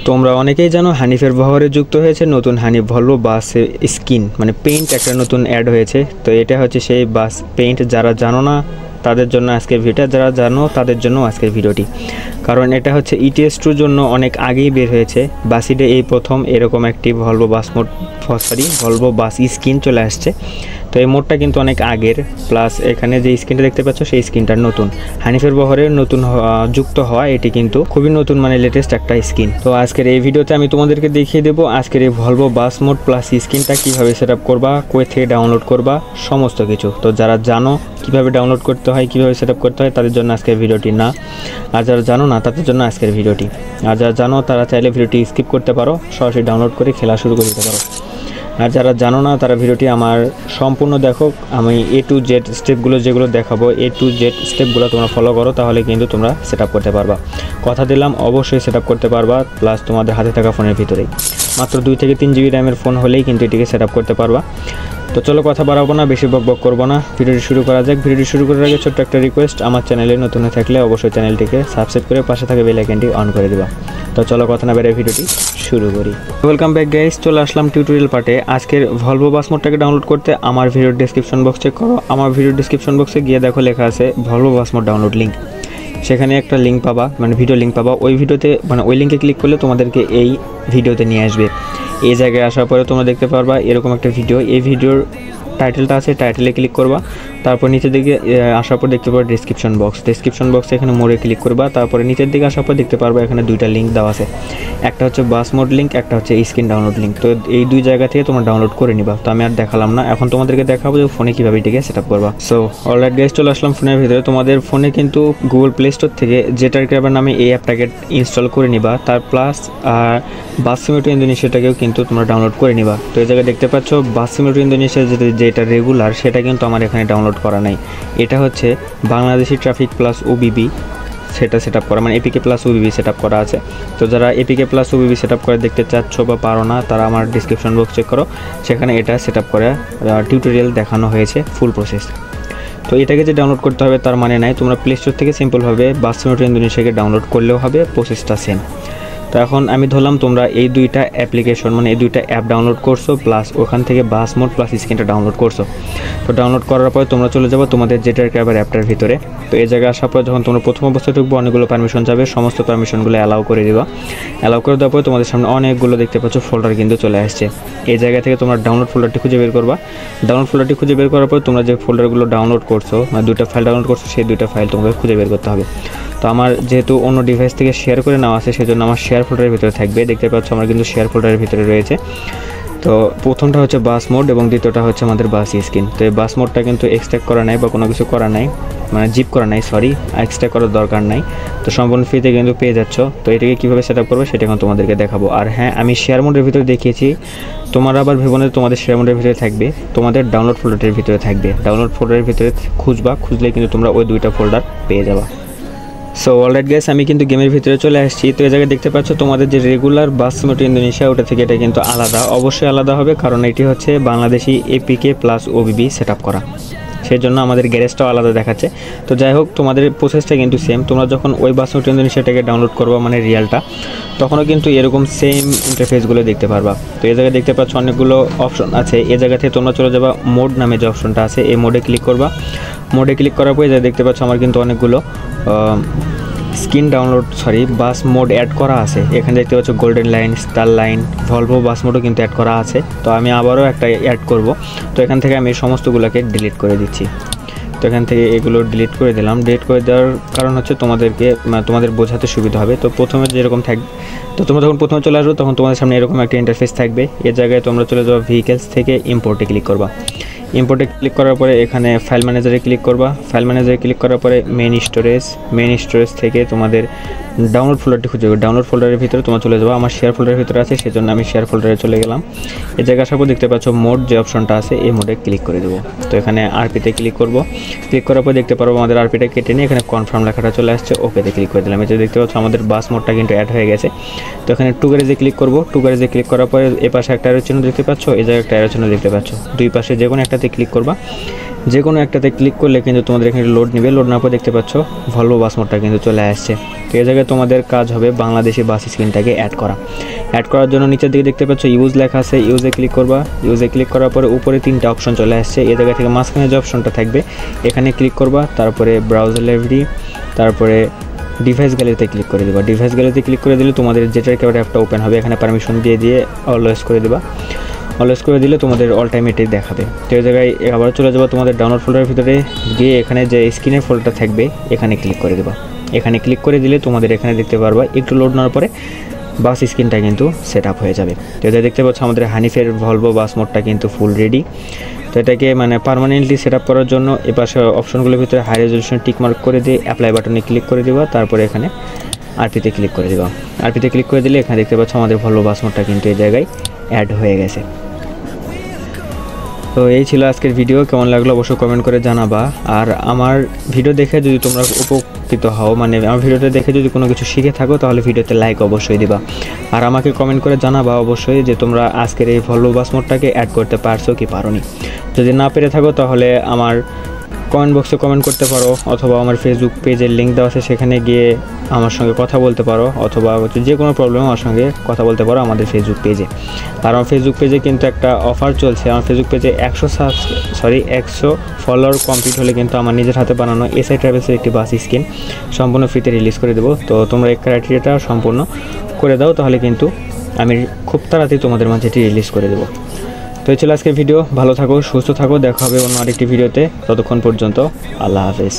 তোমরা অনেকেই জানো হানিফের বহরে যুক্ত হয়েছে নতুন হানিফ ভলভো বাস স্কিন মানে পেইন্ট একটা নতুন অ্যাড হয়েছে। তো এটা হচ্ছে সেই বাস পেইন্ট। যারা জানো না তাদের জন্য আজকের ভিডিওটা, যারা জানো তাদের জন্য আজকের ভিডিওটি। কারণ এটা হচ্ছে ETS2 জন্য অনেক আগেই বের হয়েছে। বাসিডে এই প্রথম এরকম একটি Volvo bus mode Volvo bus skin চলে আসছে। তো এই মোডটা কিন্তু অনেক আগের, প্লাস এখানে যে স্কিনটা দেখতে পাচ্ছ সেই স্কিনটা নতুন হানিফের বহরের নতুন যুক্ত হওয়া। এটি কিন্তু খুবই নতুন মানে লেটেস্ট একটা স্কিন। তো আজকের এই ভিডিওতে আমি তোমাদেরকে দেখিয়ে দেবো আজকের এই ভলভো বাস মোড প্লাস স্কিনটা কীভাবে সেট আপ করবা, কই থেকে ডাউনলোড করবা, সমস্ত কিছু। তো যারা জানো কীভাবে ডাউনলোড করতে হয়, কীভাবে সেট আপ করতে হয় তাদের জন্য আজকের ভিডিওটি না, আর যারা জানো না তাদের জন্য আজকের ভিডিওটি। আর যারা জানো তারা চাইলে ভিডিওটি স্কিপ করতে পারো, সরাসরি ডাউনলোড করে খেলা শুরু করে দিতে পারো। আর যারা জানো না তারা ভিডিওটি আমার সম্পূর্ণ দেখো। আমি A to Z স্টেপগুলো যেগুলো দেখাবো A to Z স্টেপগুলো তোমরা ফলো করো, তাহলে কিন্তু তোমরা সেট আপ করতে পারবা। কথা দিলাম অবশ্যই সেট আপ করতে পারবা, প্লাস তোমাদের হাতে থাকা ফোনের ভিতরেই মাত্র 2 থেকে 3 GB র্যামের ফোন হলেই কিন্তু এটিকে সেট আপ করতে পারবা। তো চলো কথা বাড়াবো না, বেশি বকবক করবো না, ভিডিওটি শুরু করা যাক। ভিডিওটি শুরু করার আগে ছোট্ট একটা রিকোয়েস্ট, আমার চ্যানেলে নতুন হয়ে থাকলে অবশ্যই চ্যানেলটিকে সাবস্ক্রাইব করে পাশে থাকা বেল আইকনটি অন করে দিবা। তো চলো কথা না বেড়ে ভিডিওটি শুরু করি। ওয়েলকাম ব্যাক গাইস, চলে আসলাম টিউটোরিয়াল পার্টে। আজকের ভলভো বাস মোডটাকে ডাউনলোড করতে আমার ভিডিওর ডেসক্রিপশন বক্স চেক করো। আমার ভিডিওর ডেসক্রিপশন বক্সে গিয়ে দেখো লেখা আছে Volvo bus mode download link. সেখানে একটা লিঙ্ক পাবা, মানে ভিডিও লিঙ্ক পাবা। ওই ভিডিওতে মানে ওই লিঙ্কে ক্লিক করলে তোমাদেরকে এই ভিডিওতে নিয়ে আসবে। এই জায়গায় আসার পরে তোমরা দেখতে পারবা এরকম একটা ভিডিও। এই ভিডিওর টাইটেলটা আছে, টাইটেলে ক্লিক করবা। তারপর নিচের দিকে আসার পর দেখতে পারবা ডেসক্রিপশন বক্স, এখানে মোড়ে ক্লিক করবা। তারপরে নিচের দিকে আসার পর দেখতে পারবা এখানে দুইটা লিঙ্ক দেওয়া আছে, একটা হচ্ছে বাস মোড লিঙ্ক, একটা হচ্ছে স্ক্রিন ডাউনলোড লিঙ্ক। তো এই দুই জায়গা থেকে তোমরা ডাউনলোড করে নিবা। তো আমি আর দেখালাম না, এখন তোমাদেরকে দেখাবো যে ফোনে কীভাবে এটিকে সেট আপ করবা। সো অলরাইট গাইস, চলে আসলাম ফোনের ভিতরে। তোমাদের ফোনে কিন্তু গুগল প্লে স্টোর থেকে জেটার ক্র্যাবার নামে এই অ্যাপটাকে ইনস্টল করে নিবা। তার প্লাস বাস সিমুলেটর ইন্দোনেশিয়াটাকেও কিন্তু তোমরা ডাউনলোড করে নিবা। তো এই জায়গায় দেখতে পাচ্ছ বাস সিমুলেটর ইন্দোনেশিয়া যেটা রেগুলার, সেটা কিন্তু আমার এখানে ডাউনলোড করা নাই। এটা হচ্ছে বাংলাদেশি ট্রাফিক প্লাস OBB সেটা সেট আপ করা, মানে APK plus OBB set up করা আছে। তো যারা APK plus OBB set up করে দেখতে চাচ্ছ বা পারো না, তারা আমার ডিসক্রিপশন বক্স চেক করো, সেখানে এটা সেট আপ করে টিউটোরিয়াল দেখানো হয়েছে ফুল প্রসেস। তো এটাকে যে ডাউনলোড করতে হবে তার মানে নাই, তোমরা প্লে স্টোর থেকে সিম্পলভাবে বাস সিমুলেটর ইন্দোনেশিয়াকে ডাউনলোড করলেও হবে, প্রসেসটা সেম। তো এখন আমি ধরলাম তোমরা এই দুইটা অ্যাপ্লিকেশন মানে এই দুইটা অ্যাপ ডাউনলোড করছো, প্লাস ওখান থেকে বাস মোড প্লাস স্ক্রিনটা ডাউনলোড করছো। তো ডাউনলোড করার পর তোমরা চলে যাবো তোমাদের জেটার ক্র্যাবার অ্যাপটার ভিতরে। তো এই জায়গায় আসার পর যখন তোমরা প্রথম অবস্থায় ঢুকবো অনেকগুলো পারমিশন যাবে, সমস্ত পারমিশনগুলো অ্যালাউ করে দিবা। অ্যালাউ করে দেওয়ার পর তোমাদের সামনে অনেকগুলো দেখতে পাচ্ছ ফোল্ডার কিন্তু চলে আসছে। এই জায়গা থেকে তোমরা ডাউনলোড ফোল্ডারটি খুঁজে বের করবা। ডাউনলোড ফোল্ডারটি খুঁজে বের করার পর তোমরা যে ফোল্ডারগুলো ডাউনলোড করছো মানে দুইটা ফাইল ডাউনলোড করছো, সেই দুইটা ফাইল তোমাকে খুঁজে বের করতে হবে। তো আমার যেহেতু অন্য ডিভাইস থেকে শেয়ার করে নেওয়া আছে, সেজন্য আমার শেয়ার ফোল্ডারের ভিতরে থাকবে। দেখতে পাচ্ছ আমার কিন্তু শেয়ার ফোল্ডারের ভিতরে রয়েছে। তো প্রথমটা হচ্ছে বাস মোড এবং দ্বিতীয়টা হচ্ছে আমাদের বাস স্ক্রিন। তো এই বাস মোডটা কিন্তু এক্সট্রাক্ট করা নাই বা কোনো কিছু করা নাই, মানে জিপ করা নাই, সরি, এক্সট্রা করার দরকার নাই। তো সম্পূর্ণ ফ্রিতে কিন্তু পেয়ে যাচ্ছ। তো এটাকে কীভাবে সেট আপ করবে সেটা এখন তোমাদেরকে দেখাবো। আর হ্যাঁ, আমি শেয়ার মোডের ভিতরে দেখিয়েছি, তোমরা আবার ভেবো না তোমাদের শেয়ার মোডের ভিতরে থাকবে, তোমাদের ডাউনলোড ফোল্ডারের ভিতরে থাকবে। ডাউনলোড ফোল্ডারের ভিতরে খুঁজলে কিন্তু তোমরা ওই দুইটা ফোল্ডার পেয়ে যাবা। সো অলরাইট গাইস, আমি কিন্তু গেমের ভিতরে চলে আসছি। তো এই জায়গায় দেখতে পাচ্ছ তোমাদের যে রেগুলার বাস সিমুলেটর ইন্দোনেশিয়া, ওটা থেকে এটা কিন্তু আলাদা, অবশ্যই আলাদা হবে, কারণ এটি হচ্ছে Bangladeshi APK plus OBB set up করা, সেই জন্য আমাদের গ্যারেজটাও আলাদা দেখাচ্ছে। তো যাই হোক, তোমাদের প্রসেসটা কিন্তু সেম। তোমরা যখন ওই বাস সিমুলেটর ইন্দোনেশিয়াটাকে ডাউনলোড করবা মানে রিয়ালটা, তখনও কিন্তু এরকম সেম ইন্টারফেসগুলো দেখতে পারবা। তো এই জায়গায় দেখতে পাচ্ছ অনেকগুলো অপশন আছে। এই জায়গা থেকে তোমরা চলে যাবা মোড নামে যে অপশনটা আছে, এই মোডে ক্লিক করবা। মোডে ক্লিক করার পরে যা দেখতে পাচ্ছ আমার কিন্তু অনেকগুলো বাস মোড অ্যাড করা আছে। এখানে দেখতে পাচ্ছ golden line, star line, Volvo bus মোডও কিন্তু অ্যাড করা আছে। তো আমি আবারও একটা অ্যাড করব। তো এখান থেকে আমি সমস্তগুলোকে ডিলিট করে দিচ্ছি। তো এখান থেকে এগুলো ডিলিট করে দিলাম। ডিলিট করে দেওয়ার কারণ হচ্ছে তোমাদের বোঝাতে সুবিধা হবে। তো প্রথমে যেরকম থাকবে, তো তোমরা যখন প্রথমে চলে আসবে তখন তোমাদের সামনে এরকম একটা ইন্টারফেস থাকবে। এর জায়গায় তোমরা চলে যাওয়া ভেহিকেলস থেকে ইম্পোর্টে ক্লিক করবা। ইম্পোর্টে ক্লিক করার পরে এখানে ফাইল ম্যানেজারে ক্লিক করবা। ফাইল ম্যানেজারে ক্লিক করার পরে মেইন স্টোরেজ থেকে তোমাদের ডাউনলোড ফোল্ডারটি খুঁজে দেবে। ডাউনলোড ফোল্ডারের ভিতরে তোমরা চলে যাবো। আমার শেয়ার ফোল্ডারের ভিতরে আছে, সেজন্য আমি শেয়ার ফোল্ডারে চলে গেলাম। এই জায়গায় আসার পর দেখতে পাচ্ছ মোড যে অপশনটা আছে, এই মোডে ক্লিক করে দেবো। তো এখানে RPতে ক্লিক করব। ক্লিক করার পর দেখতে পারবো আমাদের RPটা কেটে নিয়ে এখানে কনফার্ম লেখাটা চলে আসছে, ওকেতে ক্লিক করে দিলাম। এই যে দেখতে পাচ্ছ আমাদের বাস মোডটা কিন্তু অ্যাড হয়ে গেছে। তো এখানে টু গ্যারেজে ক্লিক করব। টু গ্যারেজে ক্লিক করার পরে এ পাশে একটা অ্যারো চিহ্ন দেখতে পাচ্ছ, এই জায়গায় একটা অ্যারো চিহ্ন দেখতে পাচ্ছ। দুই পাশে যে কোনো একটাতে ক্লিক করবা। যে কোনো একটাতে ক্লিক করলে কিন্তু তোমাদের এখানে লোড নেবে। লোড নেওয়ার পর দেখতে পাচ্ছ ভলভো বাস মোডটা কিন্তু চলে আসছে। তো এই জায়গায় তোমাদের কাজ হবে বাংলাদেশি বাস স্ক্রিনটাকে অ্যাড করা। অ্যাড করার জন্য নিচের দিকে দেখতে পাচ্ছ ইউজ লেখা আছে, ইউজে ক্লিক করবা। ইউজে ক্লিক করার পরে উপরে 3টা অপশন চলে আসছে। এই জায়গা থেকে মাঝখানে যে অপশনটা থাকবে এখানে ক্লিক করবা, তারপরে ব্রাউজার লাইব্রেরি, তারপরে ডিভাইস গ্যালারিতে ক্লিক করে দেবা। ডিভাইস গ্যালারিতে ক্লিক করে দিলে তোমাদের যেটার ক্যামেরা অ্যাপটা ওপেন হবে এখানে পারমিশন দিয়ে অলওয়েজ করে দেবা। অলওয়েজ করে দিলে তোমাদের অল টাইম এটাই দেখাবে। তো এই জায়গায় আবার চলে যাবো তোমাদের ডাউনলোড ফোল্ডারের ভিতরে গিয়ে এখানে যে স্ক্রিনের ফোল্ডারটা থাকবে এখানে ক্লিক করে দেবা। এখানে ক্লিক করে দিলে তোমাদের এখানে দেখতে পারবা একটু লোড নেওয়ার পরে বাস স্ক্রিনটা কিন্তু সেট আপ হয়ে যাবে। তো এটা দেখতে পাচ্ছ আমাদের হানিফের ভলভো বাস মোডটা কিন্তু ফুল রেডি। তো এটাকে মানে পার্মানেন্টলি সেট আপ করার জন্য এপাশে অপশনগুলোর ভিতরে হাই রেজলিউশন টিক মার্ক করে দিয়ে অ্যাপ্লাই বাটনে ক্লিক করে দেবা। তারপরে এখানে আরপিতে ক্লিক করে দেবা। আরপিতে ক্লিক করে দিলে এখানে দেখতে পাচ্ছ আমাদের ভলভো বাস মোডটা কিন্তু এই জায়গায় অ্যাড হয়ে গেছে। তো এই ছিল আজকের ভিডিও, কেমন লাগলো অবশ্যই কমেন্ট করে জানাবা। আর আমার ভিডিও দেখে যদি তোমরা উপকৃত হও, মানে আমার ভিডিওটা দেখে যদি কোনো কিছু শিখে থাকো তাহলে ভিডিওতে লাইক অবশ্যই দিবা। আর আমাকে কমেন্ট করে জানাবা অবশ্যই যে তোমরা আজকের এই ভলভো বাস মোডটাকে অ্যাড করতে পারছো কি পারোনি। যদি না পেরে থাকো তাহলে আমার কমেন্ট বক্সে কমেন্ট করতে পারো, অথবা আমার ফেসবুক পেজের লিঙ্ক দেওয়া আছে সেখানে গিয়ে আমার সঙ্গে কথা বলতে পারো, অথবা যে কোনো প্রবলেম আমার সঙ্গে কথা বলতে পারো আমাদের ফেসবুক পেজে। আর আমার ফেসবুক পেজে কিন্তু একটা অফার চলছে। আমার ফেসবুক পেজে 100 ফলোয়ার কমপ্লিট হলে কিন্তু আমার নিজের হাতে বানানো এসআই ট্রাভেলসের একটি বাস স্কিন সম্পূর্ণ ফ্রিতে রিলিজ করে দেবো। তো তোমরা এই ক্রাইটেরিয়াটা সম্পূর্ণ করে দাও, তাহলে কিন্তু আমি খুব তাড়াতাড়ি তোমাদের মাঝে এটি রিলিজ করে দেবো। তো এই ছিল আজকের ভিডিও, ভালো থাকো, সুস্থ থাকো, দেখা হবে অন্য আরেকটি ভিডিওতে। ততক্ষণ পর্যন্ত আল্লাহ হাফেজ।